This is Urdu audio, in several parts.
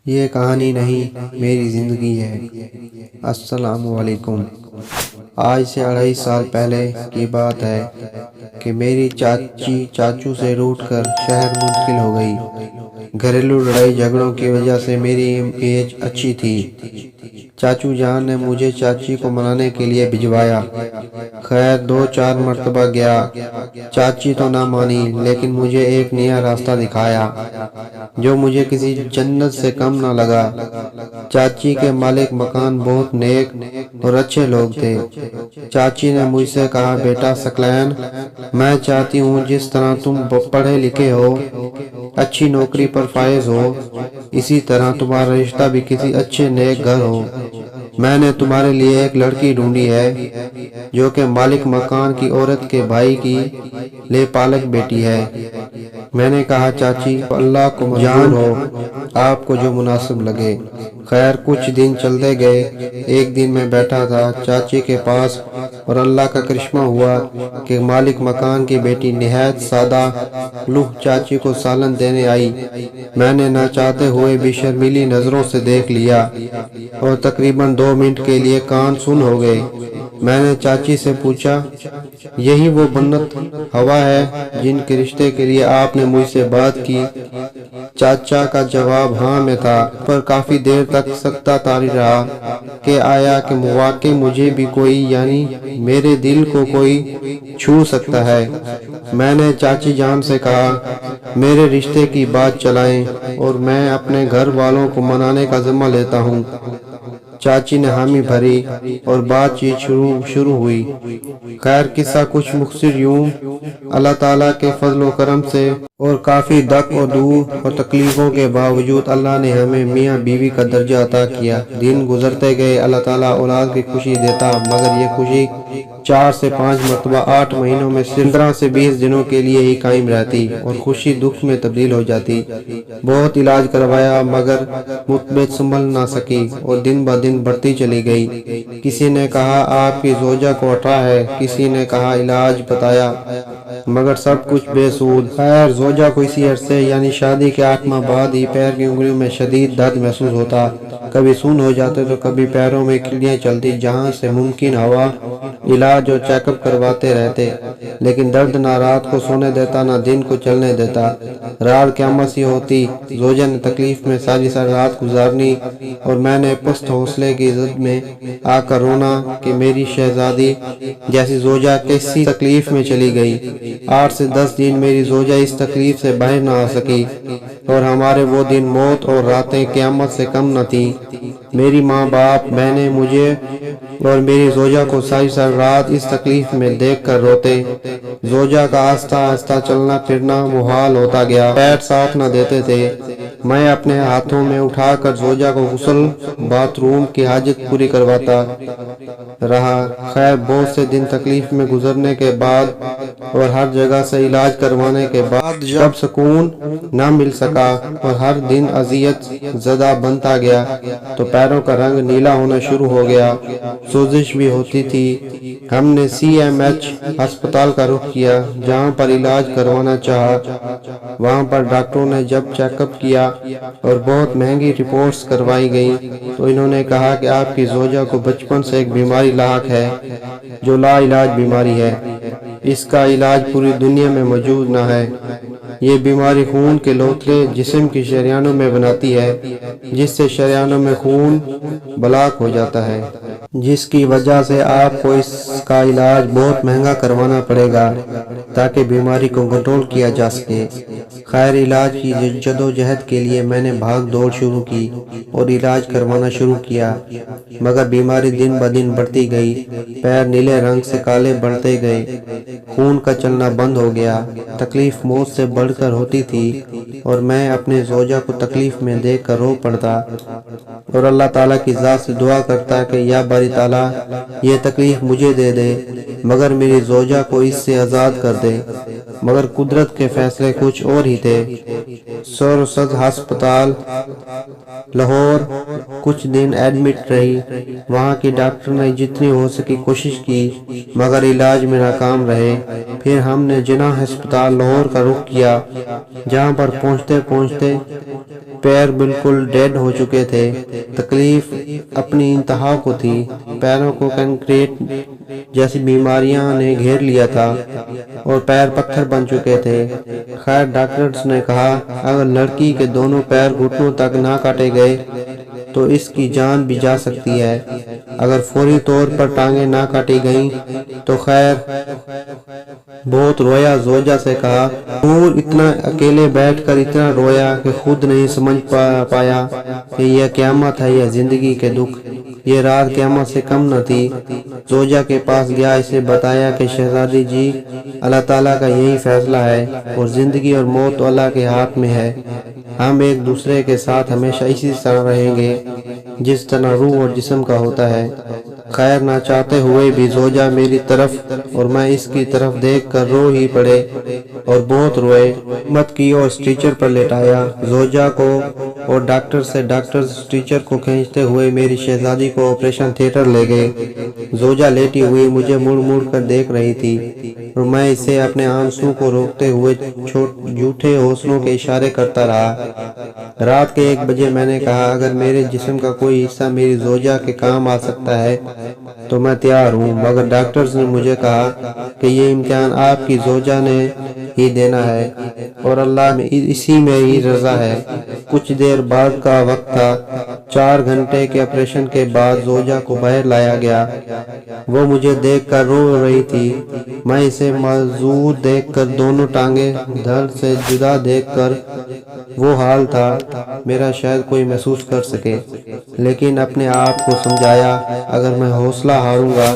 یہ کہانی نہیں، میری زندگی ہے۔ السلام علیکم۔ آج سے 2.5 سال پہلے کی بات ہے کہ میری چاچی چاچو سے روٹھ کر شہر منتقل ہو گئی۔ گھریلو لڑائی جھگڑوں کی وجہ سے میری امیج اچھی تھی۔ چاچو جان نے مجھے چاچی کو منانے کے لیے بھجوایا۔ خیر 2-4 مرتبہ گیا، چاچی تو نہ مانی، لیکن مجھے ایک نیا راستہ دکھایا جو مجھے کسی جنت سے کم نہ لگا۔ چاچی کے مالک مکان بہت نیک اور اچھے لوگ تھے۔ چاچی نے مجھ سے کہا، بیٹا ثقلین، میں چاہتی ہوں جس طرح تم پڑھے لکھے ہو، اچھی نوکری پر فائز ہو، اسی طرح تمہارا رشتہ بھی کسی اچھے نیک گھر ہو۔ میں نے تمہارے لیے ایک لڑکی ڈھونڈی ہے جو کہ مالک مکان کی عورت کے بھائی کی لے پالک بیٹی ہے۔ میں نے کہا، چاچی اللہ کو منظور ہو، آپ کو جو مناسب لگے۔ خیر کچھ دن چلتے گئے۔ ایک دن میں بیٹھا تھا چاچی کے پاس اور اللہ کا کرشمہ ہوا کہ مالک مکان کی بیٹی نہایت سادہ لوح چاچی کو سالن دینے آئی۔ میں نے نہ چاہتے ہوئے بھی شرمیلی نظروں سے دیکھ لیا اور تقریباً 2 منٹ کے لیے کان سن ہو گئے۔ میں نے چاچی سے پوچھا، یہی وہ بنت ہوا ہے جن کے رشتے کے لیے آپ نے مجھ سے بات کی؟ چاچا کا جواب ہاں میں تھا، پر کافی دیر تک سکتہ طاری رہا کہ آیا کہ واقعی مجھے بھی کوئی، یعنی میرے دل کو کوئی چھو سکتا ہے۔ میں نے چاچی جان سے کہا، میرے رشتے کی بات چلائیں اور میں اپنے گھر والوں کو منانے کا ذمہ لیتا ہوں۔ چاچی نے حامی بھری اور بات چیت شروع ہوئی۔ خیر قصہ کچھ مختصر یوں، اللہ تعالیٰ کے فضل و کرم سے اور کافی دق و دور اور تکلیفوں کے باوجود اللہ نے ہمیں میاں بیوی کا درجہ عطا کیا۔ دن گزرتے گئے، اللہ تعالیٰ اولاد کی خوشی دیتا، مگر یہ خوشی 4 سے 5 مرتبہ 8 مہینوں میں صرف 15 سے 20 دنوں کے لیے ہی قائم رہتی اور خوشی دکھ میں تبدیل ہو جاتی۔ بہت علاج کروایا مگر مثبت سنبھل نہ سکی اور دن بہ دن بڑھتی چلی گئی۔ کسی نے کہا آپ کی زوجہ کو اٹھا ہے، کسی نے کہا علاج بتایا، مگر سب کچھ بے سود۔ خیر زوجہ کو اسی عرصے یعنی شادی کے 8 ماہ بعد ہی پیر کی انگلیوں میں شدید درد محسوس ہوتا، کبھی سون ہو جاتے تو کبھی پیروں میں کھلیاں چلتی، جہاں سے ممکن ہوا علاج اور چیک اپ کرواتے رہتے، لیکن درد نہ رات کو سونے دیتا نہ دن کو چلنے دیتا۔ رات قیامت سی ہوتی، زوجہ نے تکلیف میں ساری رات گزارنی اور میں نے پست حوصلے کی زد میں آ کر رونا کہ میری شہزادی جیسی زوجہ کیسی تکلیف میں چلی گئی۔ 8 سے 10 دن میری زوجہ اس تکلیف سے باہر نہ آ سکی اور ہمارے وہ دن موت اور راتیں قیامت سے کم نہ تھیں۔ میری ماں باپ بہنیں مجھے اور میری زوجہ کو ساری رات اس تکلیف میں دیکھ کر روتے۔ زوجہ کا آہستہ آہستہ چلنا پھرنا محال ہوتا گیا، پیر ساتھ نہ دیتے تھے۔ میں اپنے ہاتھوں میں اٹھا کر زوجہ کو غسل، باتھ روم کی حاجت پوری کرواتا رہا۔ خیر بہت سے دن تکلیف میں گزرنے کے بعد اور ہر جگہ سے علاج کروانے کے بعد جب سکون نہ مل سکا اور ہر دن اذیت زدہ بنتا گیا تو پیروں کا رنگ نیلا ہونا شروع ہو گیا، سوزش بھی ہوتی تھی۔ ہم نے CMH ہسپتال کا رخ کیا، جہاں پر علاج کروانا چاہا۔ وہاں پر ڈاکٹروں نے جب چیک اپ کیا اور بہت مہنگی رپورٹس کروائی گئیں تو انہوں نے کہا کہ آپ کی زوجہ کو بچپن سے ایک بیماری لاحق ہے جو لا علاج بیماری ہے، اس کا علاج پوری دنیا میں موجود نہ ہے۔ یہ بیماری خون کے لوتھڑے جسم کی شریانوں میں بناتی ہے، جس سے شریانوں میں خون بلاک ہو جاتا ہے، جس کی وجہ سے آپ کو اس کا علاج بہت مہنگا کروانا پڑے گا تاکہ بیماری کو کنٹرول کیا جا سکے۔ خیر علاج کی جدوجہد کے لیے میں نے بھاگ دوڑ شروع کی اور علاج کروانا شروع کیا، مگر بیماری دن بہ دن بڑھتی گئی، پیر نیلے رنگ سے کالے بڑھتے گئے، خون کا چلنا بند ہو گیا، تکلیف موت سے بڑھ کر ہوتی تھی اور میں اپنے زوجہ کو تکلیف میں دیکھ کر رو پڑتا اور اللہ تعالیٰ کی ذات سے دعا کرتا کہ یا باری تعالیٰ یہ تکلیف مجھے دے دے مگر میری زوجہ کو اس سے آزاد کر دے۔ مگر قدرت کے فیصلے کچھ اور ہی تھے۔ سورسد ہسپتال لاہور کچھ دن ایڈمٹ رہی۔ وہاں کی ڈاکٹر نے جتنی ہو سکی کوشش کی مگر علاج میں ناکام رہے۔ پھر ہم نے جناح ہسپتال لاہور کا رخ کیا، جہاں پر پہنچتے پہنچتے پیر بالکل ڈیڈ ہو چکے تھے۔ تکلیف اپنی انتہا کو تھی، پیروں کو کنکریٹ جیسی بیماریاں نے گھیر لیا تھا اور پیر پتھر بن چکے تھے۔ خیر ڈاکٹرز نے کہا اگر لڑکی کے دونوں پیر گھٹنوں تک نہ کاٹے گئے تو اس کی جان بھی جا سکتی ہے، اگر فوری طور پر ٹانگیں نہ کاٹی گئیں تو خیر۔ بہت رویا، زوجہ سے کہا نور اتنا اکیلے بیٹھ کر اتنا رویا کہ خود نہیں سمجھ پایا کہ یہ قیامت ہے یا زندگی کے دکھ۔ یہ رات قیامت سے کم نہ تھی۔ زوجہ کے پاس گیا، اسے بتایا کہ شہزادی جی اللہ تعالیٰ کا یہی فیصلہ ہے اور زندگی اور موت تو اللہ کے ہاتھ میں ہے۔ ہم ایک دوسرے کے ساتھ ہمیشہ اسی طرح رہیں گے جس طرح روح اور جسم کا ہوتا ہے۔ خیر نہ چاہتے ہوئے بھی زوجہ میری طرف اور میں اس کی طرف دیکھ کر رو ہی پڑے اور بہت روئے۔ ہمت کی اور اسٹریچر پر لٹایا زوجہ کو اور ڈاکٹر سے ڈاکٹر اسٹریچر کو کھینچتے ہوئے میری شہزادی کو آپریشن تھیٹر لے گئے۔ زوجہ لیٹی ہوئی مجھے مڑ مڑ کر دیکھ رہی تھی اور میں اسے اپنے آنسوں کو روکتے ہوئے جھوٹے حوصلوں کے اشارے کرتا رہا۔ رات کے 1 بجے میں نے کہا اگر میرے جسم کا کوئی حصہ میری زوجہ کے کام آ سکتا ہے تو میں تیار ہوں، مگر ڈاکٹرز نے مجھے کہا کہ یہ امتحان آپ کی زوجہ نے ہی دینا ہے اور اللہ میں اسی میں ہی رضا ہے۔ کچھ دیر بعد کا وقت تھا، 4 گھنٹے کے آپریشن کے بعد زوجہ کو باہر لایا گیا۔ وہ مجھے دیکھ کر رو رہی تھی، میں اسے معذور دیکھ کر دونوں ٹانگیں درد سے جدا دیکھ کر وہ حال تھا میرا شاید کوئی محسوس کر سکے، لیکن اپنے آپ کو سمجھایا اگر میں حوصلہ ہاروں گا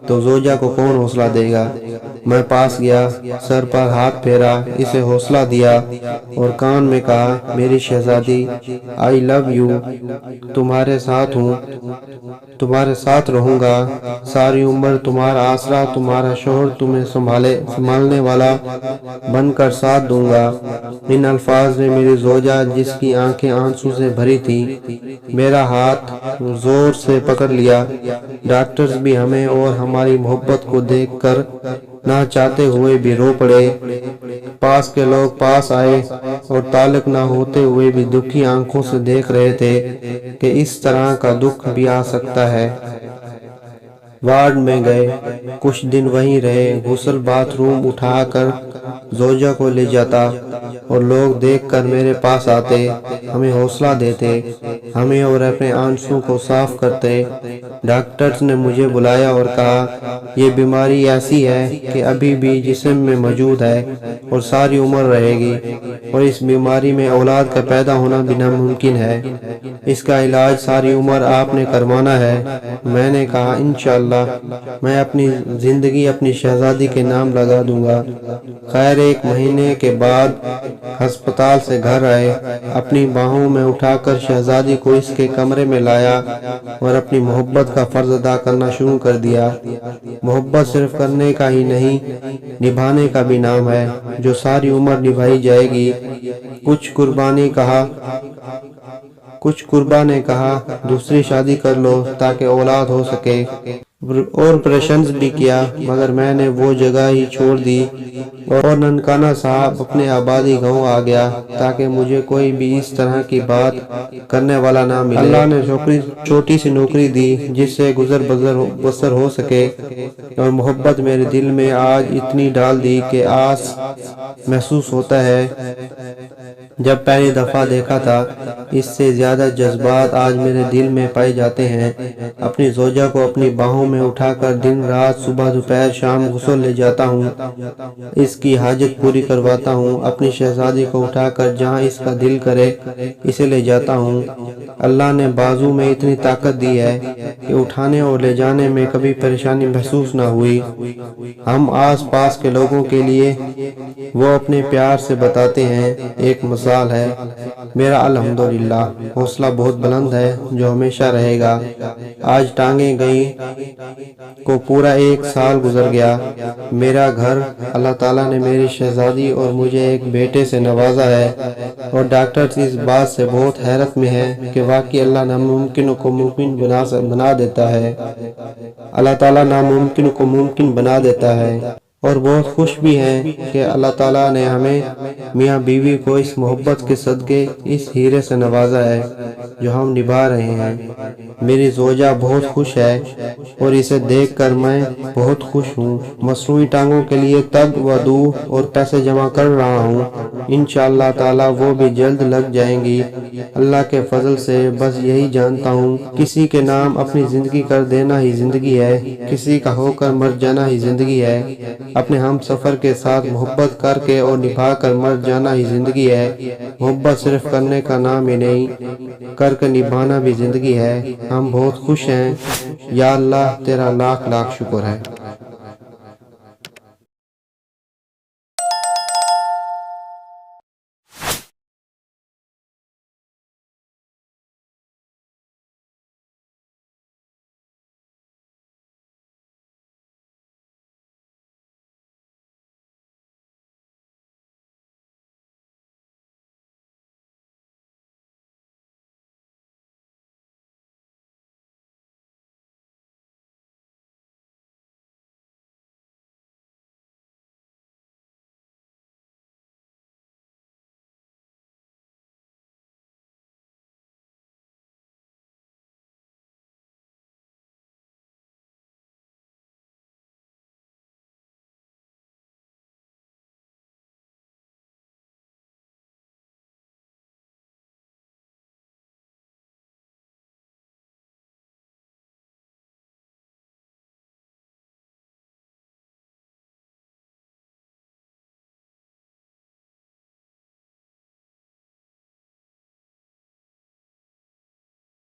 تو زوجہ کو کون حوصلہ دے گا۔ میں پاس گیا، سر پر ہاتھ پھیرا، اسے حوصلہ دیا اور کان میں کہا میری شہزادی آئی لو یو، تمہارے ساتھ ہوں، تمہارے ساتھ رہوں گا، ساری عمر تمہارا آسرا، تمہارا شوہر تمہیں سنبھالنے والا بن کر ساتھ دوں گا۔ ان الفاظ نے میری زوجہ جس کی آنکھیں آنسو سے بھری تھی میرا ہاتھ زور سے پکڑ لیا۔ ڈاکٹرز بھی ہمیں اور ہماری محبت کو دیکھ کر نہ چاہتے ہوئے بھی رو پڑے۔ پاس کے لوگ پاس آئے اور تعلق نہ ہوتے ہوئے بھی دکھی آنکھوں سے دیکھ رہے تھے کہ اس طرح کا دکھ بھی آ سکتا ہے۔ وارڈ میں گئے، کچھ دن وہیں رہے، غسل باتھ روم اٹھا کر زوجہ کو لے جاتا اور لوگ دیکھ کر میرے پاس آتے، ہمیں حوصلہ دیتے، ہمیں اور اپنے آنسوں کو صاف کرتے۔ ڈاکٹرز نے مجھے بلایا اور کہا یہ بیماری ایسی ہے کہ ابھی بھی جسم میں موجود ہے اور ساری عمر رہے گی اور اس بیماری میں اولاد کا پیدا ہونا بھی ناممکن ہے، اس کا علاج ساری عمر آپ نے کروانا ہے۔ میں نے کہا انشاءاللہ میں اپنی زندگی اپنی شہزادی کے نام لگا دوں گا۔ خیر 1 مہینے کے بعد ہسپتال سے گھر آئے، اپنی باہوں میں اٹھا کر شہزادی کو اس کے کمرے میں لایا اور اپنی محبت کا فرض ادا کرنا شروع کر دیا۔ محبت صرف کرنے کا ہی نہیں، نبھانے کا بھی نام ہے جو ساری عمر نبھائی جائے گی۔ کچھ قربا نے کہا دوسری شادی کر لو تاکہ اولاد ہو سکے، اور آپریشنز بھی کیا، مگر میں نے وہ جگہ ہی چھوڑ دی اور ننکانہ صاحب اپنے آبادی گاؤں آ گیا تاکہ مجھے کوئی بھی اس طرح کی بات کرنے والا نہ ملے۔ اللہ نے چھوٹی سی نوکری دی جس سے گزر بسر ہو سکے اور محبت میرے دل میں آج اتنی ڈال دی کہ آس محسوس ہوتا ہے جب پہلی دفعہ دیکھا تھا۔ اس سے زیادہ جذبات آج میرے دل میں پائے جاتے ہیں۔ اپنی زوجہ کو اپنی باہوں میں اٹھا کر دن رات صبح دوپہر شام غسل لے جاتا ہوں، اس کی حاجت پوری کرواتا ہوں، اپنی شہزادی کو اٹھا کر جہاں اس کا دل کرے اسے لے جاتا ہوں۔ اللہ نے بازو میں اتنی طاقت دی ہے کہ اٹھانے اور لے جانے میں کبھی پریشانی محسوس نہ ہوئی۔ ہم آس پاس کے لوگوں کے لیے وہ اپنے پیار سے بتاتے ہیں۔ ایک مثال سال ہے۔ میرا الحمدللہ حوصلہ بہت بلند ہے جو ہمیشہ رہے گا۔ آج ٹانگیں گئی کو پورا 1 سال گزر گیا۔ میرا گھر اللہ تعالیٰ نے میری شہزادی اور مجھے ایک بیٹے سے نوازا ہے، اور ڈاکٹر اس بات سے بہت حیرت میں ہے کہ واقعی اللہ ناممکن کو ممکن بنا دیتا ہے۔ اللہ تعالیٰ ناممکن کو ممکن بنا دیتا ہے، اور بہت خوش بھی ہیں کہ اللہ تعالیٰ نے ہمیں میاں بیوی کو اس محبت کے صدقے اس ہیرے سے نوازا ہے جو ہم نبھا رہے ہیں۔ میری زوجہ بہت خوش ہے اور اسے دیکھ کر میں بہت خوش ہوں۔ مصنوعی ٹانگوں کے لیے تگ و دو اور پیسے جمع کر رہا ہوں، انشاءاللہ تعالیٰ وہ بھی جلد لگ جائیں گی اللہ کے فضل سے۔ بس یہی جانتا ہوں کسی کے نام اپنی زندگی کر دینا ہی زندگی ہے، کسی کا ہو کر مر جانا ہی زندگی ہے، اپنے ہم سفر کے ساتھ محبت کر کے اور نبھا کر مر جانا ہی زندگی ہے۔ محبت صرف کرنے کا نام ہی نہیں، کر کے نبھانا بھی زندگی ہے۔ ہم بہت خوش ہیں، یا اللہ تیرا لاکھ لاکھ شکر ہے۔